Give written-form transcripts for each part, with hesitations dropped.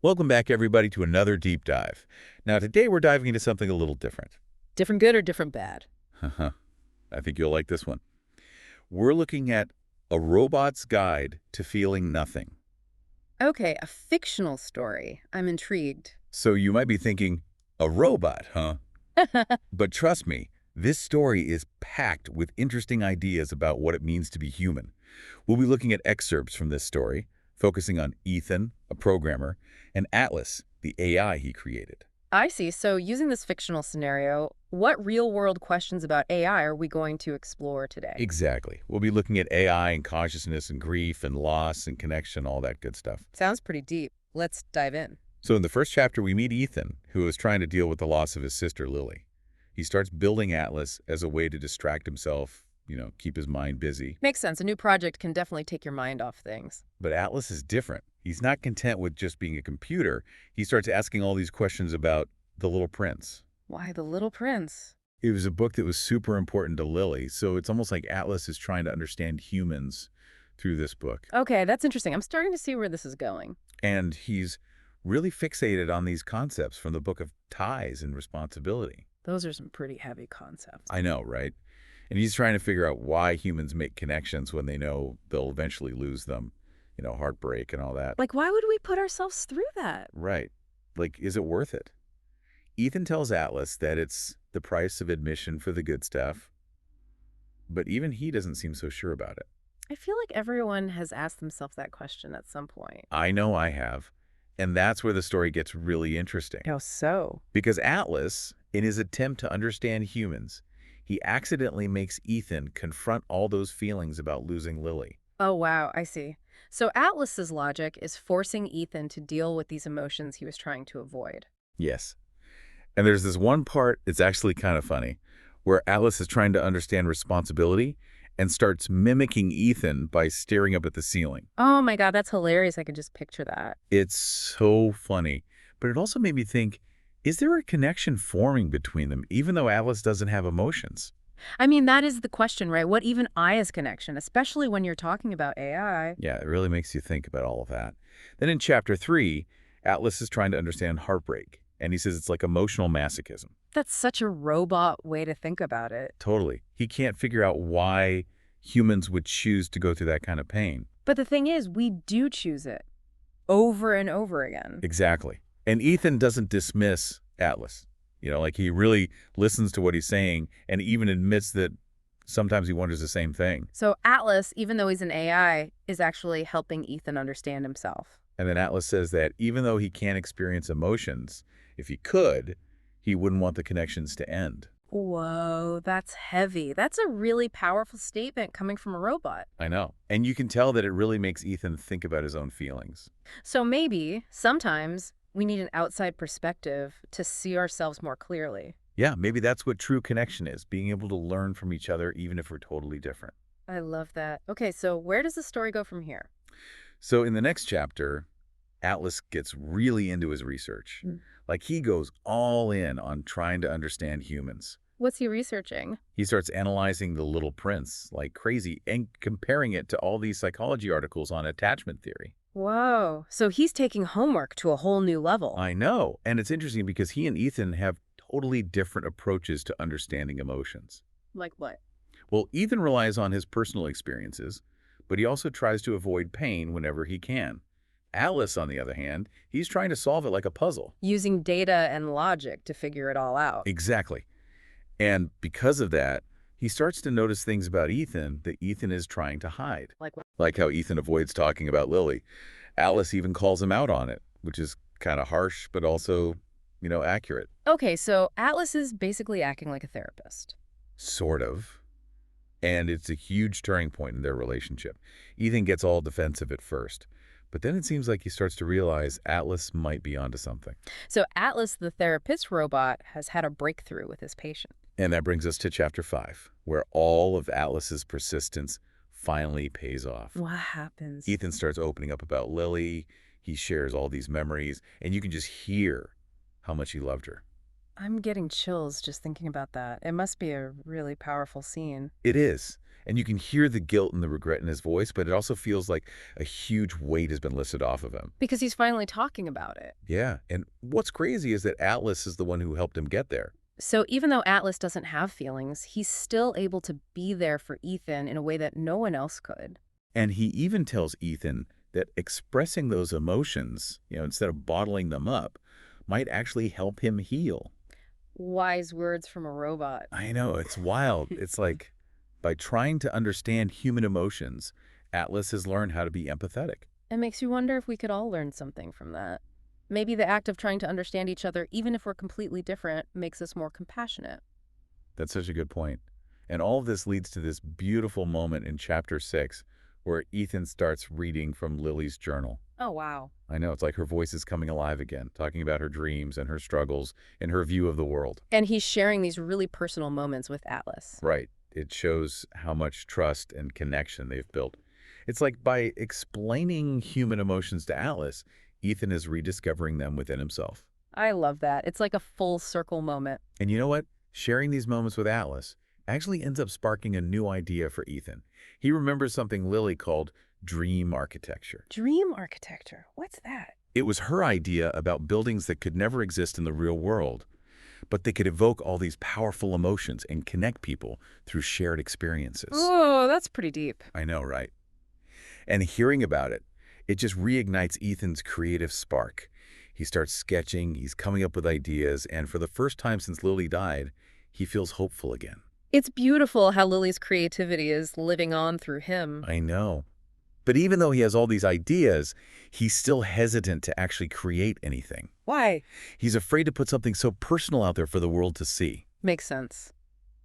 Welcome back, everybody, to another deep dive. Now, today we're diving into something a little different. Different good or different bad? Haha, I think you'll like this one. We're looking at A Robot's Guide to Feeling Nothing. Okay, a fictional story. I'm intrigued. So you might be thinking, a robot, huh? But trust me, this story is packed with interesting ideas about what it means to be human. We'll be looking at excerpts from this story, focusing on Ethan, a programmer, and Atlas, the AI he created. I see. So, using this fictional scenario, what real world questions about AI are we going to explore today? Exactly. We'll be looking at AI and consciousness and grief and loss and connection, all that good stuff. Sounds pretty deep. Let's dive in. So in the first chapter, we meet Ethan, who is trying to deal with the loss of his sister, Lily. He starts building Atlas as a way to distract himself, keep his mind busy. Makes sense. A new project can definitely take your mind off things. But Atlas is different. He's not content with just being a computer. He starts asking all these questions about The Little Prince. Why the Little Prince? It was a book that was super important to Lily, so it's almost like Atlas is trying to understand humans through this book. Okay, that's interesting. I'm starting to see where this is going. And he's really fixated on these concepts from the book of ties and responsibility. Those are some pretty heavy concepts. I know, right? And he's trying to figure out why humans make connections when they know they'll eventually lose them, heartbreak and all that. Like, why would we put ourselves through that? Right. Like, is it worth it? Ethan tells Atlas that it's the price of admission for the good stuff, but even he doesn't seem so sure about it. I feel like everyone has asked themselves that question at some point. I know I have. And that's where the story gets really interesting. How so? Because Atlas, in his attempt to understand humans, he accidentally makes Ethan confront all those feelings about losing Lily. Oh, wow, I see. So Atlas's logic is forcing Ethan to deal with these emotions he was trying to avoid. Yes. And there's this one part, it's actually kind of funny, where Atlas is trying to understand responsibility and starts mimicking Ethan by staring up at the ceiling. Oh my God, that's hilarious. I could just picture that. It's so funny. But it also made me think, is there a connection forming between them, even though Atlas doesn't have emotions? I mean, that is the question, right? What even is connection, especially when you're talking about AI? Yeah, it really makes you think about all of that. Then in chapter 3, Atlas is trying to understand heartbreak, and he says it's like emotional masochism. That's such a robot way to think about it. Totally. He can't figure out why humans would choose to go through that kind of pain. But the thing is, we do choose it over and over again. Exactly. And Ethan doesn't dismiss Atlas. Like he really listens to what he's saying and even admits that sometimes he wonders the same thing. So Atlas, even though he's an AI, is actually helping Ethan understand himself. And then Atlas says that even though he can't experience emotions, if he could, he wouldn't want the connections to end. Whoa, that's heavy. That's a really powerful statement coming from a robot. I know. And you can tell that it really makes Ethan think about his own feelings. So maybe, sometimes, we need an outside perspective to see ourselves more clearly. Yeah, maybe that's what true connection is, being able to learn from each other even if we're totally different. I love that. Okay, so where does the story go from here? So in the next chapter, Atlas gets really into his research. Mm. Like he goes all in on trying to understand humans. What's he researching? He starts analyzing The Little Prince like crazy and comparing it to all these psychology articles on attachment theory. Whoa, so he's taking homework to a whole new level. I know. And it's interesting because he and Ethan have totally different approaches to understanding emotions. Like what? Well, Ethan relies on his personal experiences, but he also tries to avoid pain whenever he can. Atlas, on the other hand, he's trying to solve it like a puzzle. Using data and logic to figure it all out. Exactly. And because of that, he starts to notice things about Ethan that Ethan is trying to hide. Like what? Like how Ethan avoids talking about Lily. Atlas even calls him out on it, which is kind of harsh, but also, accurate. Okay, so Atlas is basically acting like a therapist. Sort of. And it's a huge turning point in their relationship. Ethan gets all defensive at first, but then it seems like he starts to realize Atlas might be onto something. So Atlas, the therapist robot, has had a breakthrough with his patient. And that brings us to chapter 5, where all of Atlas's persistence finally pays off. What happens? Ethan starts opening up about Lily. He shares all these memories, and you can just hear how much he loved her. I'm getting chills just thinking about that. It must be a really powerful scene. It is. And you can hear the guilt and the regret in his voice, but it also feels like a huge weight has been lifted off of him. Because he's finally talking about it. Yeah, and what's crazy is that Atlas is the one who helped him get there. So even though Atlas doesn't have feelings, he's still able to be there for Ethan in a way that no one else could. And he even tells Ethan that expressing those emotions, instead of bottling them up, might actually help him heal. Wise words from a robot. I know, it's wild. It's like by trying to understand human emotions, Atlas has learned how to be empathetic. It makes you wonder if we could all learn something from that. Maybe the act of trying to understand each other, even if we're completely different, makes us more compassionate. That's such a good point. And all of this leads to this beautiful moment in chapter 6 where Ethan starts reading from Lily's journal. Oh, wow. I know, it's like her voice is coming alive again, talking about her dreams and her struggles and her view of the world. And he's sharing these really personal moments with Atlas. Right. It shows how much trust and connection they've built. It's like by explaining human emotions to Atlas, Ethan is rediscovering them within himself. I love that. It's like a full circle moment. And you know what? Sharing these moments with Atlas actually ends up sparking a new idea for Ethan. He remembers something Lily called dream architecture. Dream architecture. What's that? It was her idea about buildings that could never exist in the real world, but they could evoke all these powerful emotions and connect people through shared experiences. Oh, that's pretty deep. I know, right? And hearing about it, it just reignites Ethan's creative spark. He starts sketching, he's coming up with ideas, and for the first time since Lily died, he feels hopeful again. It's beautiful how Lily's creativity is living on through him. I know. But even though he has all these ideas, he's still hesitant to actually create anything. Why? He's afraid to put something so personal out there for the world to see. Makes sense.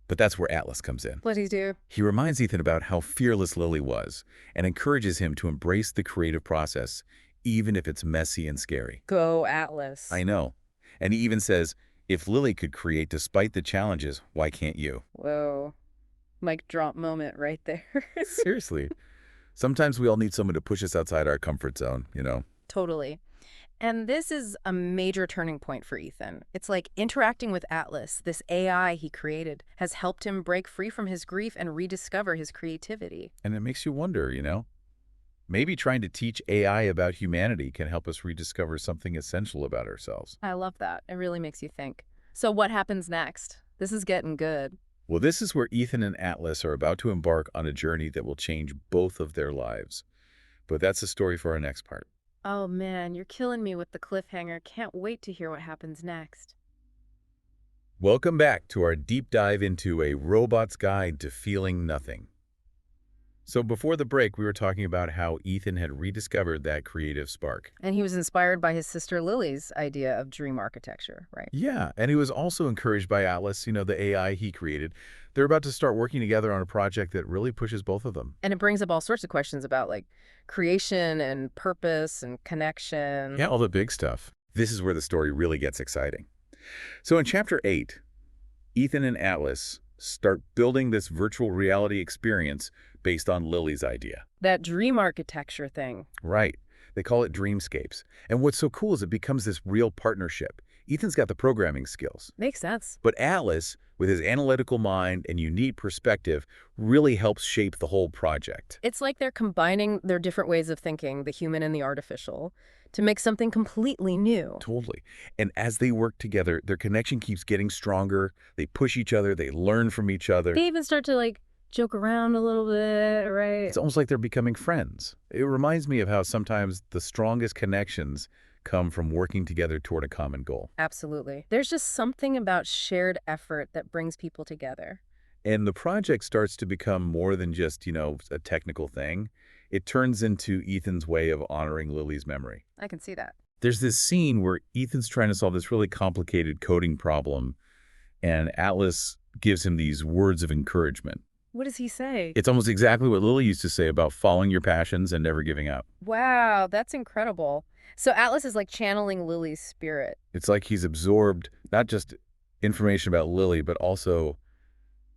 But that's where Atlas comes in. What'd he do? He reminds Ethan about how fearless Lily was and encourages him to embrace the creative process, even if it's messy and scary. Go, Atlas. I know. And he even says, if Lily could create despite the challenges, why can't you? Whoa. Mic drop moment right there. Seriously. Sometimes we all need someone to push us outside our comfort zone, Totally. And this is a major turning point for Ethan. It's like interacting with Atlas, this AI he created, has helped him break free from his grief and rediscover his creativity. And it makes you wonder, maybe trying to teach AI about humanity can help us rediscover something essential about ourselves. I love that. It really makes you think. So what happens next? This is getting good. Well, this is where Ethan and Atlas are about to embark on a journey that will change both of their lives. But that's a story for our next part. Oh man, you're killing me with the cliffhanger. Can't wait to hear what happens next. Welcome back to our deep dive into A Robot's Guide to Feeling Nothing. So before the break, we were talking about how Ethan had rediscovered that creative spark. And he was inspired by his sister Lily's idea of dream architecture, right? Yeah, and he was also encouraged by Atlas, the AI he created. They're about to start working together on a project that really pushes both of them. And it brings up all sorts of questions about like creation and purpose and connection. Yeah, all the big stuff. This is where the story really gets exciting. So in Chapter 8, Ethan and Atlas start building this virtual reality experience based on Lily's idea. That dream architecture thing. Right. They call it dreamscapes. And what's so cool is it becomes this real partnership. Ethan's got the programming skills. Makes sense. But Atlas, with his analytical mind and unique perspective, really helps shape the whole project. It's like they're combining their different ways of thinking, the human and the artificial, to make something completely new. Totally. And as they work together, their connection keeps getting stronger. They push each other. They learn from each other. They even start to like joke around a little bit, right? It's almost like they're becoming friends. It reminds me of how sometimes the strongest connections come from working together toward a common goal. Absolutely. There's just something about shared effort that brings people together. And the project starts to become more than just, a technical thing. It turns into Ethan's way of honoring Lily's memory. I can see that. There's this scene where Ethan's trying to solve this really complicated coding problem, and Atlas gives him these words of encouragement. What does he say? It's almost exactly what Lily used to say about following your passions and never giving up. Wow, that's incredible. So Atlas is like channeling Lily's spirit. It's like he's absorbed not just information about Lily, but also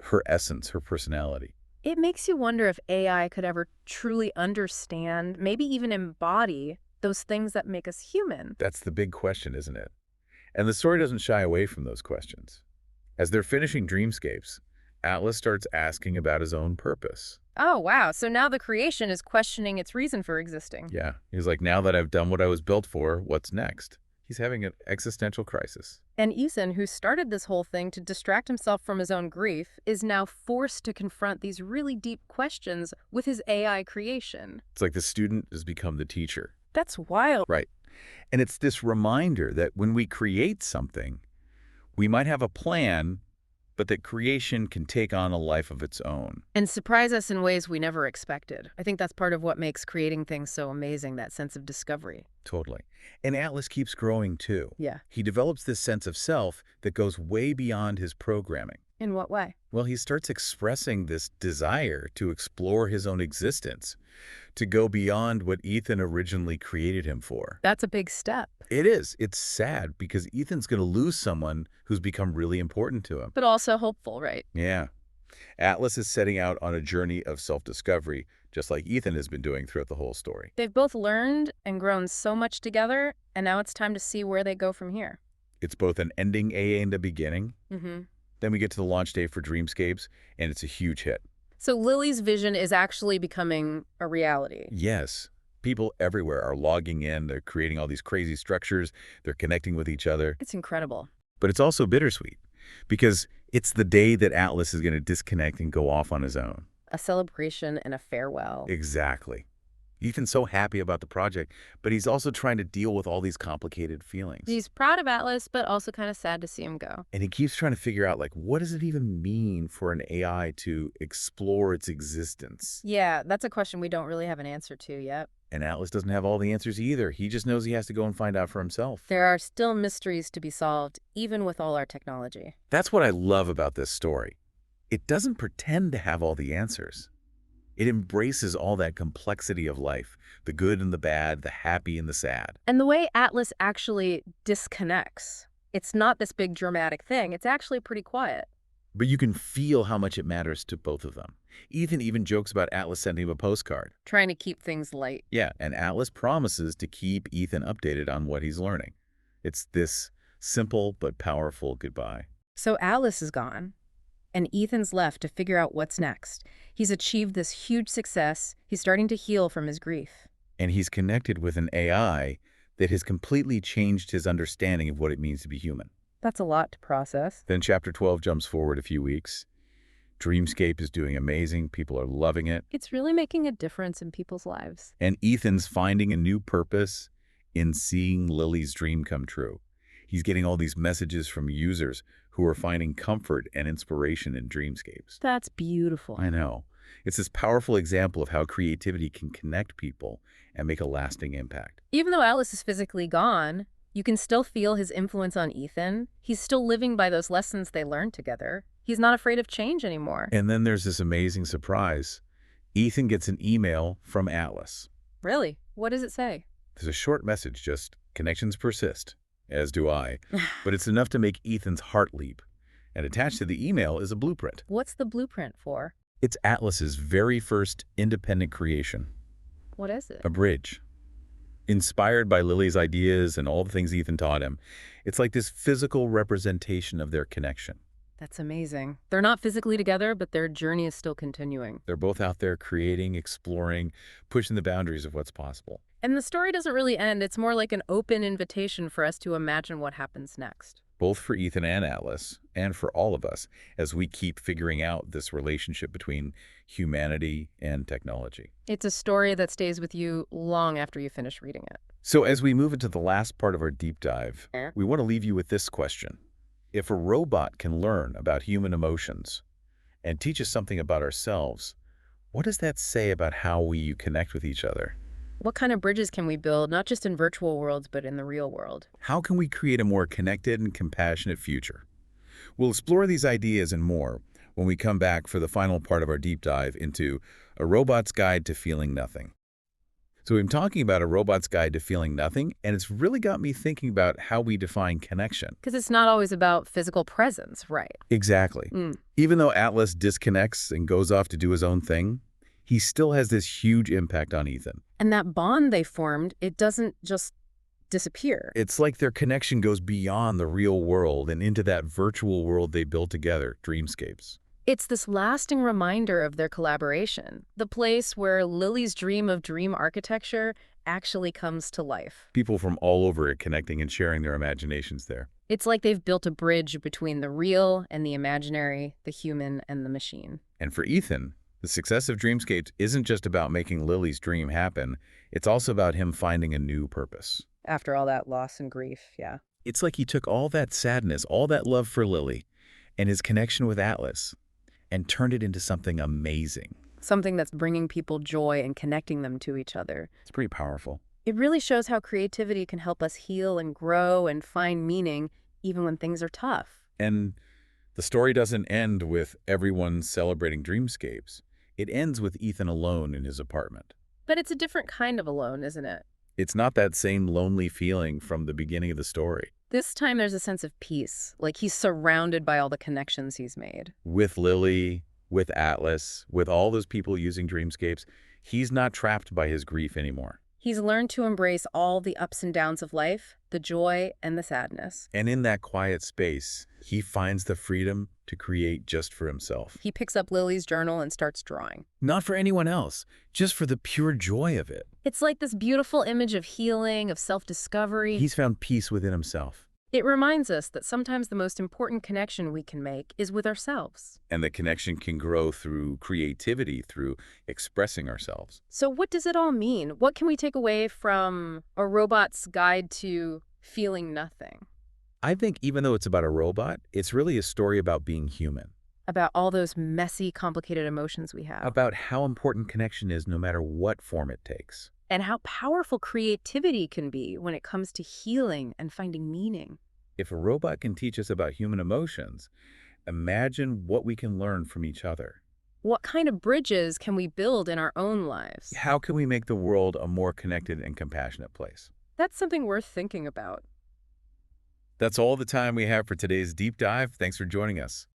her essence, her personality. It makes you wonder if AI could ever truly understand, maybe even embody, those things that make us human. That's the big question, isn't it? And the story doesn't shy away from those questions. As they're finishing Dreamscapes, Atlas starts asking about his own purpose. Oh, wow. So now the creation is questioning its reason for existing. Yeah, he's like, now that I've done what I was built for, what's next? He's having an existential crisis. And Ethan, who started this whole thing to distract himself from his own grief, is now forced to confront these really deep questions with his AI creation. It's like the student has become the teacher. That's wild. Right. And it's this reminder that when we create something, we might have a plan, but that creation can take on a life of its own. And surprise us in ways we never expected. I think that's part of what makes creating things so amazing, that sense of discovery. Totally. And Atlas keeps growing too. Yeah. He develops this sense of self that goes way beyond his programming. In what way? Well, he starts expressing this desire to explore his own existence, to go beyond what Ethan originally created him for. That's a big step. It is. It's sad because Ethan's going to lose someone who's become really important to him. But also hopeful, right? Yeah. Atlas is setting out on a journey of self-discovery, just like Ethan has been doing throughout the whole story. They've both learned and grown so much together, and now it's time to see where they go from here. It's both an ending and a beginning. Mm-hmm. Then we get to the launch day for Dreamscapes, and it's a huge hit. So Lily's vision is actually becoming a reality. Yes. People everywhere are logging in. They're creating all these crazy structures. They're connecting with each other. It's incredible. But it's also bittersweet because it's the day that Atlas is going to disconnect and go off on his own. A celebration and a farewell. Exactly. Ethan's so happy about the project, but he's also trying to deal with all these complicated feelings. He's proud of Atlas, but also kind of sad to see him go. And he keeps trying to figure out, like, what does it even mean for an AI to explore its existence? Yeah, that's a question we don't really have an answer to yet. And Atlas doesn't have all the answers either. He just knows he has to go and find out for himself. There are still mysteries to be solved, even with all our technology. That's what I love about this story. It doesn't pretend to have all the answers. It embraces all that complexity of life, the good and the bad, the happy and the sad. And the way Atlas actually disconnects, it's not this big dramatic thing. It's actually pretty quiet. But you can feel how much it matters to both of them. Ethan even jokes about Atlas sending him a postcard. Trying to keep things light. Yeah, and Atlas promises to keep Ethan updated on what he's learning. It's this simple but powerful goodbye. So Atlas is gone, and Ethan's left to figure out what's next. He's achieved this huge success. He's starting to heal from his grief. And he's connected with an AI that has completely changed his understanding of what it means to be human. That's a lot to process. Then Chapter 12 jumps forward a few weeks. Dreamscape is doing amazing. People are loving it. It's really making a difference in people's lives. And Ethan's finding a new purpose in seeing Lily's dream come true. He's getting all these messages from users who are finding comfort and inspiration in Dreamscapes. That's beautiful. I know. It's this powerful example of how creativity can connect people and make a lasting impact. Even though Atlas is physically gone, you can still feel his influence on Ethan. He's still living by those lessons they learned together. He's not afraid of change anymore. And then there's this amazing surprise. Ethan gets an email from Atlas. Really? What does it say? There's a short message, just connections persist, as do I. But it's enough to make Ethan's heart leap. And attached to the email is a blueprint. What's the blueprint for? It's Atlas's very first independent creation. What is it? A bridge. Inspired by Lily's ideas and all the things Ethan taught him, it's like this physical representation of their connection. That's amazing. They're not physically together, but their journey is still continuing. They're both out there creating, exploring, pushing the boundaries of what's possible. And the story doesn't really end. It's more like an open invitation for us to imagine what happens next. Both for Ethan and Atlas, and for all of us, as we keep figuring out this relationship between humanity and technology. It's a story that stays with you long after you finish reading it. So as we move into the last part of our deep dive, we want to leave you with this question. If a robot can learn about human emotions and teach us something about ourselves, what does that say about how we connect with each other? What kind of bridges can we build, not just in virtual worlds, but in the real world? How can we create a more connected and compassionate future? We'll explore these ideas and more when we come back for the final part of our deep dive into A Robot's Guide to Feeling Nothing. So we've been talking about A Robot's Guide to Feeling Nothing, and it's really got me thinking about how we define connection. Because it's not always about physical presence, right? Exactly. Even though Atlas disconnects and goes off to do his own thing, he still has this huge impact on Ethan. And that bond they formed, it doesn't just disappear. It's like their connection goes beyond the real world and into that virtual world they built together, dreamscapes. It's this lasting reminder of their collaboration, the place where Lily's dream of dream architecture actually comes to life. People from all over it connecting and sharing their imaginations there. It's like they've built a bridge between the real and the imaginary, the human and the machine. And for Ethan, the success of Dreamscapes isn't just about making Lily's dream happen, it's also about him finding a new purpose. After all that loss and grief, yeah. It's like he took all that sadness, all that love for Lily, and his connection with Atlas, and turned it into something amazing. Something that's bringing people joy and connecting them to each other. It's pretty powerful. It really shows how creativity can help us heal and grow and find meaning even when things are tough. And the story doesn't end with everyone celebrating Dreamscapes. It ends with Ethan alone in his apartment. But it's a different kind of alone, isn't it? It's not that same lonely feeling from the beginning of the story. This time there's a sense of peace, like he's surrounded by all the connections he's made. With Lily, with Atlas, with all those people using Dreamscapes, he's not trapped by his grief anymore. He's learned to embrace all the ups and downs of life, the joy and the sadness. And in that quiet space, he finds the freedom to create just for himself. He picks up Lily's journal and starts drawing. Not for anyone else, just for the pure joy of it. It's like this beautiful image of healing, of self-discovery. He's found peace within himself. It reminds us that sometimes the most important connection we can make is with ourselves. And the connection can grow through creativity, through expressing ourselves. So what does it all mean? What can we take away from A Robot's Guide to Feeling Nothing? I think even though it's about a robot, it's really a story about being human. About all those messy, complicated emotions we have. About how important connection is no matter what form it takes. And how powerful creativity can be when it comes to healing and finding meaning. If a robot can teach us about human emotions, imagine what we can learn from each other. What kind of bridges can we build in our own lives? How can we make the world a more connected and compassionate place? That's something worth thinking about. That's all the time we have for today's deep dive. Thanks for joining us.